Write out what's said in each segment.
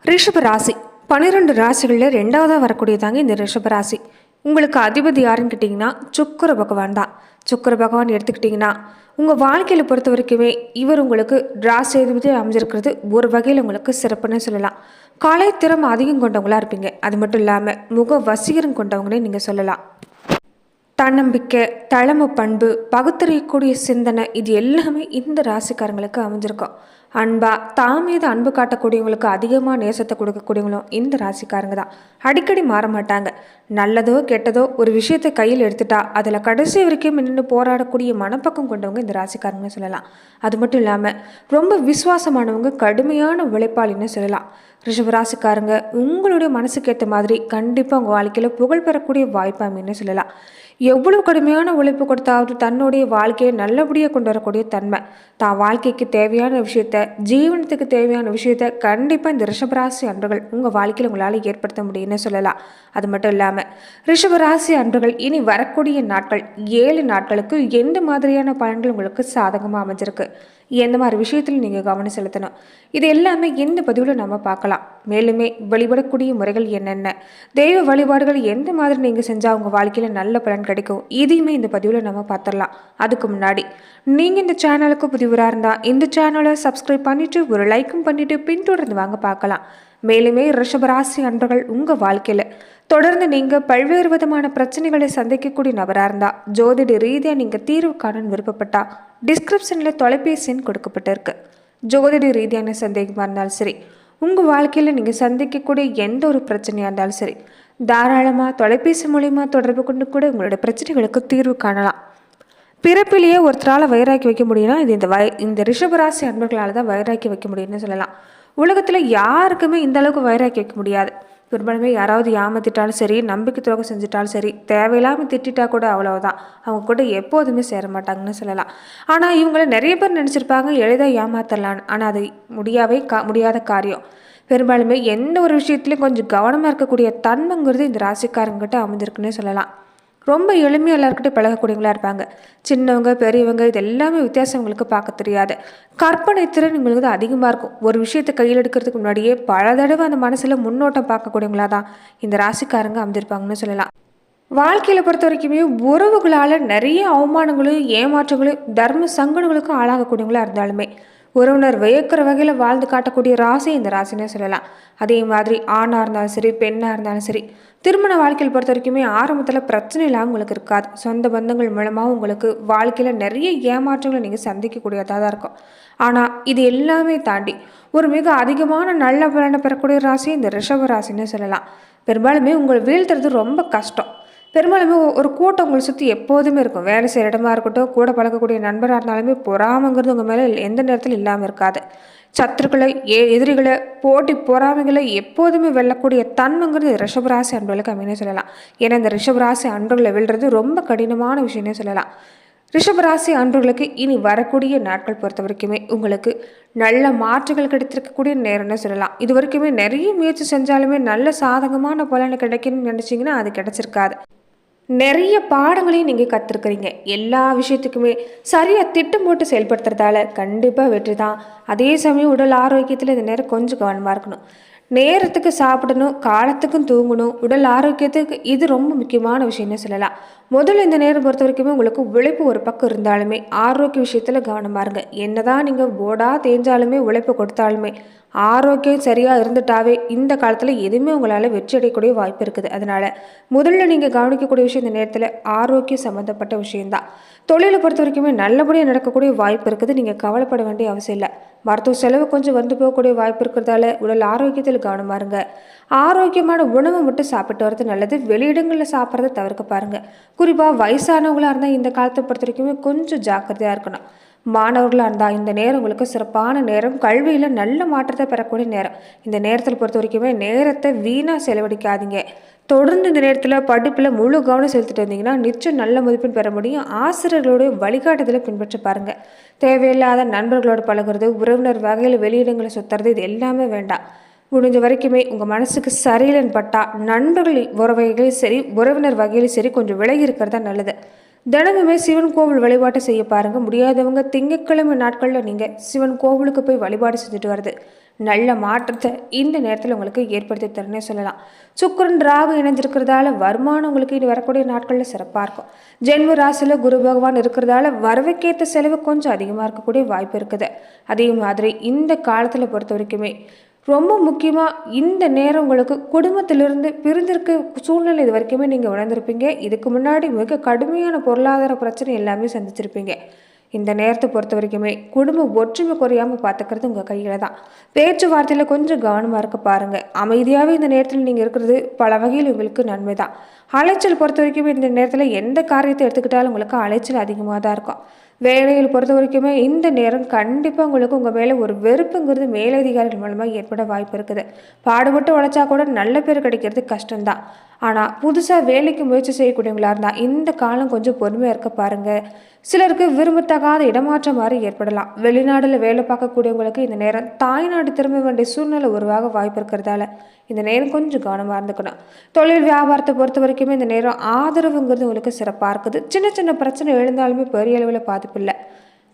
ரிஷப ராசி 12 ராசிகளில் ரெண்டாவதாக வரக்கூடியதாங்க இந்த ரிஷப ராசி. உங்களுக்கு அதிபதி யாருன்னு கேட்டிங்கன்னா சுக்கிர பகவான் தான். சுக்கிர பகவான் எடுத்துக்கிட்டிங்கன்னா உங்கள் வாழ்க்கையில் பொறுத்த வரைக்குமே இவர் உங்களுக்கு ராசி அதிபதி அமைஞ்சிருக்கிறது ஒரு வகையில் உங்களுக்கு சிறப்புன்னு சொல்லலாம். கலை திறமை அதிகம் கொண்டவங்களா இருப்பீங்க. அது மட்டும் இல்லாமல் முக வசீகரம் கொண்டவங்களே நீங்கள் சொல்லலாம். தன்னம்பிக்கை, தலைமை பண்பு, பகுத்தறியக்கூடிய சிந்தனை இது எல்லாமே இந்த ராசிக்காரங்களுக்கு அமைஞ்சிருக்கும். அன்பா தான் மீது அன்பு காட்டக்கூடியவங்களுக்கு அதிகமாக நேசத்தை கொடுக்கக்கூடியவங்களும் இந்த ராசிக்காரங்க தான். அடிக்கடி மாற மாட்டாங்க. நல்லதோ கெட்டதோ ஒரு விஷயத்தை கையில் எடுத்துட்டா அதில் கடைசி வரைக்கும் நின்று போராடக்கூடிய மனப்பக்கம் கொண்டவங்க இந்த ராசிக்காரங்க சொல்லலாம். அது மட்டும் இல்லாமல் ரொம்ப விசுவாசமானவங்க, கடுமையான உழைப்பாளின்னு சொல்லலாம். ரிஷபராசிக்காரங்க உங்களுடைய மனசுக்கு ஏற்ற மாதிரி கண்டிப்பாக உங்கள் வாழ்க்கையில் புகழ் பெறக்கூடிய வாய்ப்பாமின்னு சொல்லலாம். எவ்வளோ கடுமையான உழைப்பு கொடுத்தாவது தன்னுடைய வாழ்க்கையை நல்லபடியாக கொண்டு வரக்கூடிய தன்மை, தான் வாழ்க்கைக்கு தேவையான விஷயத்த, ஜீவனத்துக்கு தேவையான விஷயத்த கண்டிப்பாக இந்த ரிஷபராசி அன்பர்கள் உங்கள் வாழ்க்கையில் உங்களால் ஏற்படுத்த முடியும்னு சொல்லலாம். அது மட்டும் இல்லாமல் ரிஷபராசி அன்பர்கள் இனி வரக்கூடிய நாட்கள் 7 நாட்களுக்கு எந்த மாதிரியான பலன்கள் உங்களுக்கு சாதகமாக அமைஞ்சிருக்கு, எந்த மாதிரி விஷயத்தில் நீங்கள் கவனம் செலுத்தணும், இது எல்லாமே இந்த பதிவில் நம்ம பார்க்கலாம். மேலுமே வழிபடக்கூடிய முறைகள் என்னென்ன, தெய்வ வழிபாடுகள் எந்த மாதிரி நீங்கள் செஞ்சால் உங்கள் வாழ்க்கையில் நல்ல பலன் கிடைக்கும், இதையுமே இந்த பதிவில் நம்ம பார்த்துடலாம். அதுக்கு முன்னாடி நீங்கள் இந்த சேனலுக்கு புதிவராக இருந்தால் இந்த சேனலை சப்ஸ்கிரைப் பண்ணிவிட்டு ஒரு லைக்கும் பண்ணிவிட்டு பின்தொடர்ந்து வாங்க பார்க்கலாம். மேலுமே ரிஷபராசி அன்பர்கள் உங்கள் வாழ்க்கையில் தொடர்ந்து நீங்கள் பல்வேறு விதமான பிரச்சனைகளை சந்திக்கக்கூடிய நபராக இருந்தால், ஜோதிட ரீதியாக நீங்கள் தீர்வு காண விருப்பப்பட்டால் டிஸ்கிரிப்ஷனில் தொலைபேசி எண் கொடுக்கப்பட்டிருக்கு. ஜோதிட ரீதியான சந்தேகமாக இருந்தாலும் சரி, உங்கள் வாழ்க்கையில் நீங்கள் சந்திக்கக்கூடிய எந்த ஒரு பிரச்சனையாக இருந்தாலும் சரி, தாராளமாக தொலைபேசி மூலிமா தொடர்பு கொண்டு கூட உங்களோட பிரச்சனைகளுக்கு தீர்வு காணலாம். பிறப்பிலேயே ஒருத்தரால் வயிறாக்கி வைக்க முடியும்னா இது இந்த ரிஷபராசி அன்பர்களால் தான் வயிறாக்கி வைக்க முடியும்னு சொல்லலாம். உலகத்தில் யாருக்குமே இந்த அளவுக்கு வயிறாக்கி வைக்க முடியாது. பெரும்பாலுமே யாராவது ஏமாத்திட்டாலும் சரி, நம்பிக்கை துரோகம் செஞ்சுட்டாலும் சரி, தேவையில்லாமல் திட்டா கூட அவ்வளவுதான், அவங்க கூட எப்போதுமே சேர மாட்டாங்கன்னு சொல்லலாம். ஆனால் இவங்களை நிறைய பேர் நினச்சிருப்பாங்க எளிதாக ஏமாத்தலான்னு. ஆனால் அது முடியாத காரியம். பெரும்பாலுமே எந்த ஒரு விஷயத்துலையும் கொஞ்சம் கவனமாக இருக்கக்கூடிய தன்மைங்கிறது இந்த ராசிக்காரங்கிட்ட அமைஞ்சிருக்குன்னே சொல்லலாம். ரொம்ப எளிமையாக எல்லாருக்கிட்டையும் பழகக்கூடியவங்களா இருப்பாங்க. சின்னவங்க பெரியவங்க இது எல்லாமே வித்தியாசம் உங்களுக்கு பார்க்க தெரியாது. கற்பனை திறன் உங்களுக்கு தான் அதிகமாக இருக்கும். ஒரு விஷயத்தை கையில் எடுக்கிறதுக்கு முன்னாடியே பல தடவை அந்த மனசில் முன்னோட்டம் பார்க்கக்கூடியவங்களா தான் இந்த ராசிக்காரங்க அமைஞ்சிருப்பாங்கன்னு சொல்லலாம். வாழ்க்கையில் பொறுத்த வரைக்குமே உறவுகளால் நிறைய அவமானங்களும் ஏமாற்றங்களும் தர்ம சங்கடங்களுக்கும் ஆளாகக்கூடியவங்களா இருந்தாலுமே உறவினர் வியக்கிற வகையில் வாழ்ந்து காட்டக்கூடிய ராசி இந்த ராசினே சொல்லலாம். அதே மாதிரி ஆணாக இருந்தாலும் சரி, பெண்ணாக இருந்தாலும் சரி, திருமண வாழ்க்கையில் பொறுத்த வரைக்குமே ஆரம்பத்தில் பிரச்சனை இல்லாமல் உங்களுக்கு இருக்காது. சொந்த பந்தங்கள் மூலமாக உங்களுக்கு வாழ்க்கையில் நிறைய ஏமாற்றங்களை நீங்கள் சந்திக்கக்கூடியதாக தான் இருக்கும். ஆனால் இது எல்லாமே தாண்டி ஒரு மிக அதிகமான நல்ல பலனை பெறக்கூடிய ராசி இந்த ரிஷப ராசின்னு சொல்லலாம். பெரும்பாலுமே உங்களை வீழ்த்துறது ரொம்ப கஷ்டம். பெரும்பாலுமே ஒரு கூட்டம் உங்களை சுற்றி எப்போதுமே இருக்கும். வேலை செய்கிற இடமா இருக்கட்டும், கூட பழக்கக்கூடிய நண்பராக இருந்தாலுமே பொறாமைங்கிறது உங்கள் மேலே எந்த நேரத்தில் இல்லாமல் இருக்காது. சத்துருக்களை, எதிரிகளை, போட்டி பொறாமைகளை எப்போதுமே வெல்லக்கூடிய தன்மைங்கிறது ரிஷபராசி அன்பர்களுக்கு அமைனே சொல்லலாம். ஏன்னா இந்த ரிஷபராசி அன்பர்களை வெல்றது ரொம்ப கடினமான விஷயம்னே சொல்லலாம். ரிஷபராசி அன்பர்களுக்கு இனி வரக்கூடிய நாட்கள் பொறுத்த வரைக்குமே உங்களுக்கு நல்ல மாற்றங்கள் கிடைத்திருக்கக்கூடிய நேரம்னு சொல்லலாம். இது வரைக்குமே நிறைய முயற்சி செஞ்சாலுமே நல்ல சாதகமான பலனை கிடைக்கணும்னு நினச்சிங்கன்னா அது கிடைச்சிருக்காது. நிறைய பாடங்களையும் நீங்கள் கற்றுருக்குறீங்க. எல்லா விஷயத்துக்குமே சரியாக திட்டம் போட்டு செயல்படுத்துறதால கண்டிப்பாக வெற்றி தான். அதே சமயம் உடல் ஆரோக்கியத்தில் இந்த நேரம் கொஞ்சம் கவனமாக இருக்கணும். நேரத்துக்கு சாப்பிடணும், காலத்துக்கும் தூங்கணும், உடல் ஆரோக்கியத்துக்கு இது ரொம்ப முக்கியமான விஷயம்னு சொல்லலாம். முதல்ல இந்த நேரம் பொறுத்த வரைக்குமே உங்களுக்கு உழைப்பு ஒரு பக்கம் இருந்தாலுமே ஆரோக்கிய விஷயத்தில் கவனமாக இருங்க. என்னதான் நீங்கள் போடா தேஞ்சாலுமே உழைப்பு கொடுத்தாலுமே ஆரோக்கியம் சரியாக இருந்துட்டாவே இந்த காலத்தில் எதுவுமே உங்களால் வெற்றி அடையக்கூடிய வாய்ப்பு இருக்குது. அதனால் முதல்ல நீங்கள் கவனிக்கக்கூடிய விஷயம் இந்த நேரத்தில் ஆரோக்கியம் சம்மந்தப்பட்ட விஷயந்தான். தொழிலை பொறுத்த வரைக்குமே நல்லபடியாக நடக்கக்கூடிய வாய்ப்பு இருக்குது. நீங்கள் கவலைப்பட வேண்டிய அவசியம் இல்லை. மருத்துவ செலவு கொஞ்சம் வந்து போகக்கூடிய வாய்ப்பு இருக்கிறதால உடல் ஆரோக்கியத்தில் கவனமாக இருங்க. ஆரோக்கியமான உணவை மட்டும் சாப்பிட்டு வரது நல்லது. வெளியிடங்களில் சாப்பிட்றத தவிர்க்க பாருங்கள். குறிப்பாக வயசானவங்களாக இருந்தால் இந்த காலத்தை பொறுத்த வரைக்குமே கொஞ்சம் ஜாக்கிரதையாக இருக்கணும். மாணவர்களாக இருந்தால் இந்த நேரம் உங்களுக்கு சிறப்பான நேரம். கல்வியில் நல்ல மாற்றத்தை பெறக்கூடிய நேரம். இந்த நேரத்தில் பொறுத்த வரைக்குமே நேரத்தை வீணாக செலவழிக்காதீங்க. தொடர்ந்து இந்த நேரத்தில் படிப்பில் முழு கவனம் செலுத்திட்டு வந்தீங்கன்னா நிச்சயம் நல்ல மதிப்பெண் பெற முடியும். ஆசிரியர்களுடைய வழிகாட்டுதலை பின்பற்ற பாருங்கள். தேவையில்லாத நண்பர்களோடு பழகுறது, உறவினர் வகையில் வெளியிடங்களை சுற்றுறது இது எல்லாமே வேண்டாம். முடிஞ்ச வரைக்குமே உங்கள் மனசுக்கு சரியில்லைன்னு பட்டால் நண்பர்கள் வகையிலும் சரி, உறவினர் வகையிலும் சரி கொஞ்சம் விலகி இருக்கிறது தான் நல்லது. தினமுமே சிவன் கோவில் வழிபாட்டை செய்ய பாருங்கள். முடியாதவங்க திங்கட்கிழமை நாட்களில் நீங்கள் சிவன் கோவிலுக்கு போய் வழிபாடு செஞ்சுட்டு வருது நல்ல மாற்றத்தை இந்த நேரத்தில் உங்களுக்கு ஏற்படுத்தி தரனே சொல்லலாம். சுக்கிரன் ராகு இணைஞ்சிருக்கிறதால வருமானம் உங்களுக்கு இனி வரக்கூடிய நாட்களில் சிறப்பாக இருக்கும். ஜென்ம ராசியில் குரு பகவான் இருக்கிறதால வரவுக்கேற்ற செலவு கொஞ்சம் அதிகமாக இருக்கக்கூடிய வாய்ப்பு இருக்குது. அதே மாதிரி இந்த காலத்தில் பொறுத்த வரைக்குமே ரொம்ப முக்கியமாக இந்த நேரம் உங்களுக்கு குடும்பத்திலிருந்து பிரிந்திருக்க சூழ்நிலை இது வரைக்குமே நீங்கள் உணர்ந்திருப்பீங்க. இதுக்கு முன்னாடி மிக கடுமையான பொருளாதார பிரச்சனை எல்லாமே சந்திச்சிருப்பீங்க. இந்த நேரத்தை பொறுத்த வரைக்குமே குடும்ப ஒற்றுமை குறையாமல் பார்த்துக்கிறது உங்கள் கையில் தான். பேச்சுவார்த்தையில் கொஞ்சம் கவனமாக இருக்க பாருங்கள். அமைதியாகவே இந்த நேரத்தில் நீங்கள் இருக்கிறது பல வகையில் உங்களுக்கு நன்மை தான். அலைச்சல் பொறுத்த வரைக்குமே இந்த நேரத்தில் எந்த காரியத்தை எடுத்துக்கிட்டாலும் உங்களுக்கு அலைச்சல் அதிகமாக தான் இருக்கும். வேலையில் பொறுத்த வரைக்குமே இந்த நேரம் கண்டிப்பாக உங்களுக்கு உங்கள் மேலே ஒரு வெறுப்புங்கிறது மேலதிகாரிகள் மூலமாக ஏற்பட வாய்ப்பு இருக்குது. பாடுபட்டு உழைச்சா கூட நல்ல பேர் கிடைக்கிறது கஷ்டம்தான். ஆனால் புதுசாக வேலைக்கு முயற்சி செய்யக்கூடியவங்களா இருந்தால் இந்த காலம் கொஞ்சம் பொறுமையாக இருக்க பாருங்கள். சிலருக்கு விரும்பத்தகாத இடமாற்றம் மாதிரி ஏற்படலாம். வெளிநாட்டில் வேலை பார்க்கக்கூடியவங்களுக்கு இந்த நேரம் தாய்நாடு திரும்ப வேண்டிய சூழ்நிலை உருவாக வாய்ப்பு இருக்கிறதால இந்த நேரம் கொஞ்சம் கவனமாக இருந்துக்கணும். தொழில் வியாபாரத்தை பொறுத்த வரைக்குமே இந்த நேரம் ஆதரவுங்கிறது உங்களுக்கு சிறப்பாக இருக்குது. சின்ன சின்ன பிரச்சனை எழுந்தாலுமே பெரிய அளவில் பாதிப்பு இல்லை.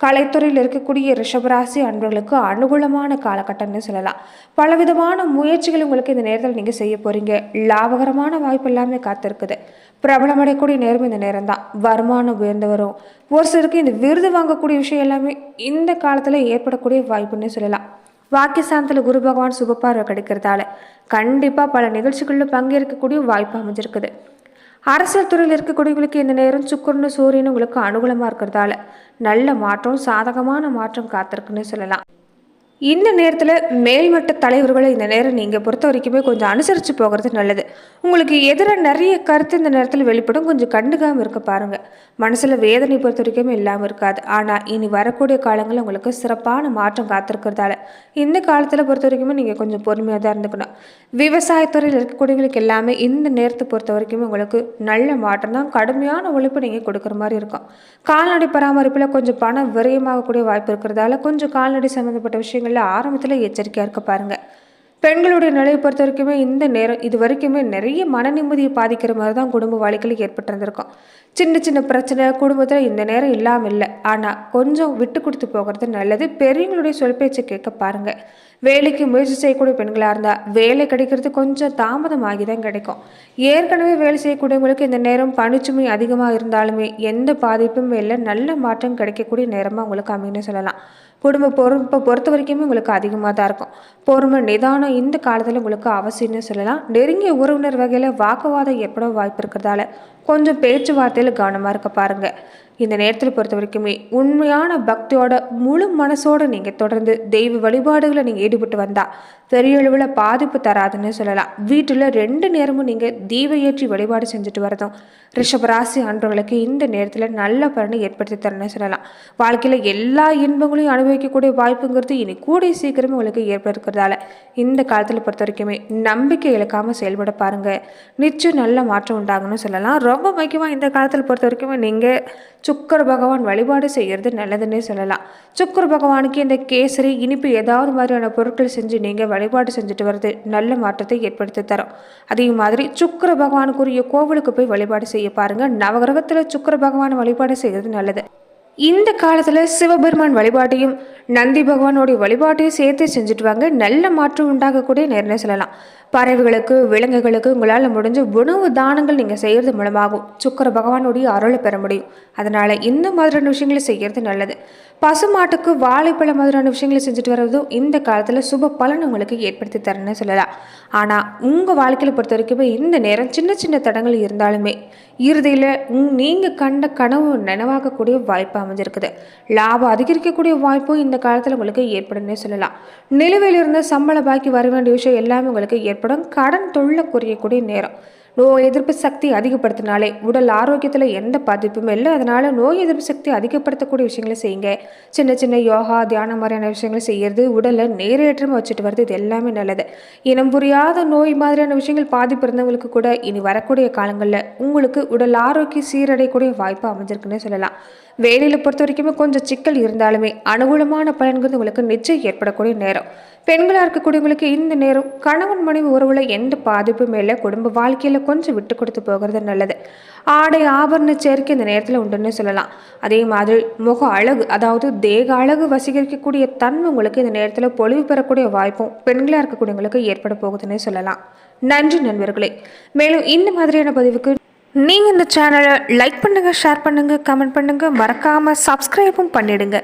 கலைத்துறையில் இருக்கக்கூடிய ரிஷபராசி அன்பர்களுக்கு அனுகூலமான காலகட்டம்னு சொல்லலாம். பலவிதமான முயற்சிகள் உங்களுக்கு இந்த நேரத்தில் நீங்கள் செய்ய போகிறீங்க. லாபகரமான வாய்ப்பு எல்லாமே காத்திருக்குது. பிரபலமடையக்கூடிய நேரம் இந்த நேரம் தான். வருமானம் உயர்ந்து வரும். ஒரு சிலருக்கு இந்த விருது வாங்கக்கூடிய விஷயம் எல்லாமே இந்த காலத்தில் ஏற்படக்கூடிய வாய்ப்புன்னு சொல்லலாம். வாக்கியஸ்தானத்தில் குரு பகவான் சுபப்பார்வை கிடைக்கிறதால கண்டிப்பாக பல நிகழ்ச்சிகளில் பங்கேற்கக்கூடிய வாய்ப்பு அமைஞ்சிருக்குது. அரசியல் துறையில் இருக்கக்கூடியவங்களுக்கு இந்த நேரம் சுக்கிரனும் சூரியனும் உங்களுக்கு அனுகூலமாக இருக்கிறதால நல்ல மாற்றம், சாதகமான மாற்றம் காத்திருக்குன்னு சொல்லலாம். இந்த நேரத்தில் மேல்மட்ட தலைவர்களை இந்த நேரம் நீங்கள் பொறுத்த வரைக்குமே கொஞ்சம் அனுசரித்து போகிறது நல்லது. உங்களுக்கு எதிராக நிறைய கருத்து இந்த நேரத்தில் வெளிப்படும். கொஞ்சம் கண்டுக்காமல் இருக்க பாருங்கள். மனசில் வேதனை பொறுத்த வரைக்குமே இல்லாமல் இருக்காது. ஆனால் இனி வரக்கூடிய காலங்களில் உங்களுக்கு சிறப்பான மாற்றம் காத்திருக்கிறதால இந்த காலத்தில் பொறுத்த வரைக்குமே நீங்கள் கொஞ்சம் பொறுமையாக தான் இருந்துக்கணும். விவசாயத்துறையில் இருக்கக்கூடியவங்களுக்கு எல்லாமே இந்த நேரத்தை பொறுத்த வரைக்குமே உங்களுக்கு நல்ல மாற்றம் தான். கடுமையான உழைப்பு நீங்கள் கொடுக்குற மாதிரி இருக்கும். கால்நடை பராமரிப்பில் கொஞ்சம் பணம் விரயமாகக்கூடிய வாய்ப்பு இருக்கிறதால கொஞ்சம் கால்நடை சம்மந்தப்பட்ட விஷயங்கள் ஆரம்பத்தில் எச்சரிக்கையாக இருக்க பாருங்க. பெண்களுடைய நிலையை பொறுத்த வரைக்குமே இந்த நேரம் இது வரைக்குமே நிறைய மன நிம்மதியை பாதிக்கிற மாதிரி தான் குடும்ப வாழ்க்கையில் ஏற்பட்டிருந்திருக்கும். சின்ன சின்ன பிரச்சனை குடும்பத்தில் இந்த நேரம் இல்லாமல் இல்லை. ஆனால் கொஞ்சம் விட்டு கொடுத்து போகிறது நல்லது. பெரியவங்களுடைய சொல் பேச்சை கேட்க பாருங்க. வேலைக்கு முயற்சி செய்யக்கூடிய பெண்களாக இருந்தால் வேலை கிடைக்கிறது கொஞ்சம் தாமதமாகி தான் கிடைக்கும். ஏற்கனவே வேலை செய்யக்கூடியவங்களுக்கு இந்த நேரம் பணிச்சுமை அதிகமாக இருந்தாலுமே எந்த பாதிப்பும் இல்லை. நல்ல மாற்றம் கிடைக்கக்கூடிய நேரமாக உங்களுக்கு அமைன்னு சொல்லலாம். குடும்ப பொறுப்பை பொறுத்த வரைக்குமே உங்களுக்கு அதிகமாக தான் இருக்கும். பொறுமை நிதானம் இந்த காலத்தில் உங்களுக்கு அவசியம்னு சொல்லலாம். நெருங்கிய உறவினர் வகையில் வாக்குவாதம் ஏற்பட வாய்ப்பு இருக்கிறதால கொஞ்சம் பேச்சுவார்த்தையில் கவனமாக இருக்க பாருங்கள். இந்த நேரத்தில் பொறுத்த வரைக்குமே உண்மையான பக்தியோட முழு மனசோடு நீங்கள் தொடர்ந்து தெய்வ வழிபாடுகளை நீங்கள் ஈடுபட்டு வந்தால் பெரிய அளவில் பாதிப்பு தராதுன்னு சொல்லலாம். வீட்டில் 2 நேரமும் நீங்கள் தீப ஏற்றி வழிபாடு செஞ்சுட்டு வரதும் ரிஷபராசி அன்பர்களுக்கு இந்த நேரத்தில் நல்ல பலனை ஏற்படுத்தி தரணும்னு சொல்லலாம். வாழ்க்கையில் எல்லா இன்பங்களையும் அனுபவிக்கக்கூடிய வாய்ப்புங்கிறது இனி கூடிய சீக்கிரமே உங்களுக்கு ஏற்படுத்துறதால இந்த காலத்தில் பொறுத்த வரைக்குமே நம்பிக்கை இழக்காமல் செயல்பட பாருங்கள். நிச்சயம் நல்ல மாற்றம் உண்டாகுன்னு சொல்லலாம். ரொம்ப முக்கியமாக இந்த காலத்தில் பொறுத்த வரைக்குமே நீங்கள் சுக்கிர பகவான் வழிபாடு செய்கிறது நல்லதுன்னே சொல்லலாம். சுக்கிர பகவானுக்கு இந்த கேசரி இனிப்பு ஏதாவது மாதிரியான பொருட்கள் செஞ்சு நீங்கள் வழிபாடு செஞ்சுட்டு வர்றது நல்ல மாற்றத்தை ஏற்படுத்தி தரும். அதே மாதிரி சுக்கிர பகவானுக்குரிய கோவிலுக்கு போய் வழிபாடு செய்ய பாருங்க. நவகிரகத்தில் சுக்கிர பகவான் வழிபாடு செய்கிறது நல்லது. இந்த காலத்தில் சிவபெருமான் வழிபாட்டையும் நந்தி பகவானுடைய வழிபாட்டையும் சேர்த்து செஞ்சுட்டு வாங்க. நல்ல மாற்றம் உண்டாகக்கூடிய நேரம் சொல்லலாம். பறவைகளுக்கு விலங்குகளுக்கு உங்களால் முடிஞ்ச உணவு தானங்கள் நீங்கள் செய்கிறது மூலமாகும் சுக்கிர பகவானுடைய அருளை பெற முடியும். அதனால் இந்த மாதிரியான விஷயங்களை செய்கிறது நல்லது. பசுமாட்டுக்கு வாழைப்பழம் மாதிரியான விஷயங்களை செஞ்சுட்டு வர்றதும் இந்த காலத்தில் சுப பலன் உங்களுக்கு ஏற்படுத்தி தரேன்னு சொல்லலாம். ஆனால் உங்கள் வாழ்க்கையில் பொறுத்த வரைக்குமே இந்த நேரம் சின்ன சின்ன தடங்கள் இருந்தாலுமே இறுதியில் நீங்கள் கண்ட கனவு நினைவாகக்கூடிய வாய்ப்பு அமைஞ்சிருக்குது. லாபம் அதிகரிக்கக்கூடிய வாய்ப்பும் இந்த காலத்தில் உங்களுக்கு ஏற்படும்னே சொல்லலாம். நிலுவையில் இருந்த சம்பள பாக்கி வர வேண்டிய விஷயம் எல்லாமே உங்களுக்கு ஏற்படும். கடன் தொல்லை குறையக்கூடிய நேரம். நோய் எதிர்ப்பு சக்தி அதிகப்படுத்தினாலே உடல் ஆரோக்கியத்தில் எந்த பாதிப்பும் இல்லை. அதனால் நோய் எதிர்ப்பு சக்தி அதிகப்படுத்தக்கூடிய விஷயங்களை செய்யுங்க. சின்ன சின்ன யோகா தியானம் மாதிரியான விஷயங்களை செய்கிறது உடலில் நேரேற்றமாக வச்சுட்டு வருது. இது எல்லாமே நல்லது. இனம் புரியாத நோய் மாதிரியான விஷயங்கள் பாதிப்பு இருந்தவங்களுக்கு கூட இனி வரக்கூடிய காலங்களில் உங்களுக்கு உடல் ஆரோக்கியம் சீரடையக்கூடிய வாய்ப்பு அமைஞ்சிருக்குன்னு சொல்லலாம். வேலையில் பொறுத்த வரைக்குமே கொஞ்சம் சிக்கல் இருந்தாலுமே அனுகூலமான பலன்கிறது உங்களுக்கு நிச்சயம் ஏற்படக்கூடிய நேரம். பெண்களாக இருக்கக்கூடியவங்களுக்கு இந்த நேரம் கணவன் மனைவி உறவுல எந்த பாதிப்பும் இல்லை, குடும்ப வாழ்க்கையில் கொஞ்சம் விட்டு கொடுத்து போகிறது நல்லது. ஆடை ஆபரண சேர்க்கை இந்த நேரத்தில் உண்டுன்னு சொல்லலாம். அதே மாதிரி முக அழகு, அதாவது தேக அழகு வசீகரிக்கக்கூடிய தன்மை உங்களுக்கு இந்த நேரத்தில் பொலிவு பெறக்கூடிய வாய்ப்பும் பெண்களாக இருக்கக்கூடியவங்களுக்கு ஏற்பட போகுதுன்னு சொல்லலாம். நன்றி நண்பர்களே. மேலும் இந்த மாதிரியான பதிவுக்கு நீங்கள் இந்த சேனலை லைக் பண்ணுங்கள், ஷேர் பண்ணுங்கள், கமெண்ட் பண்ணுங்கள், மறக்காமல் சப்ஸ்கிரைபும் பண்ணிடுங்க.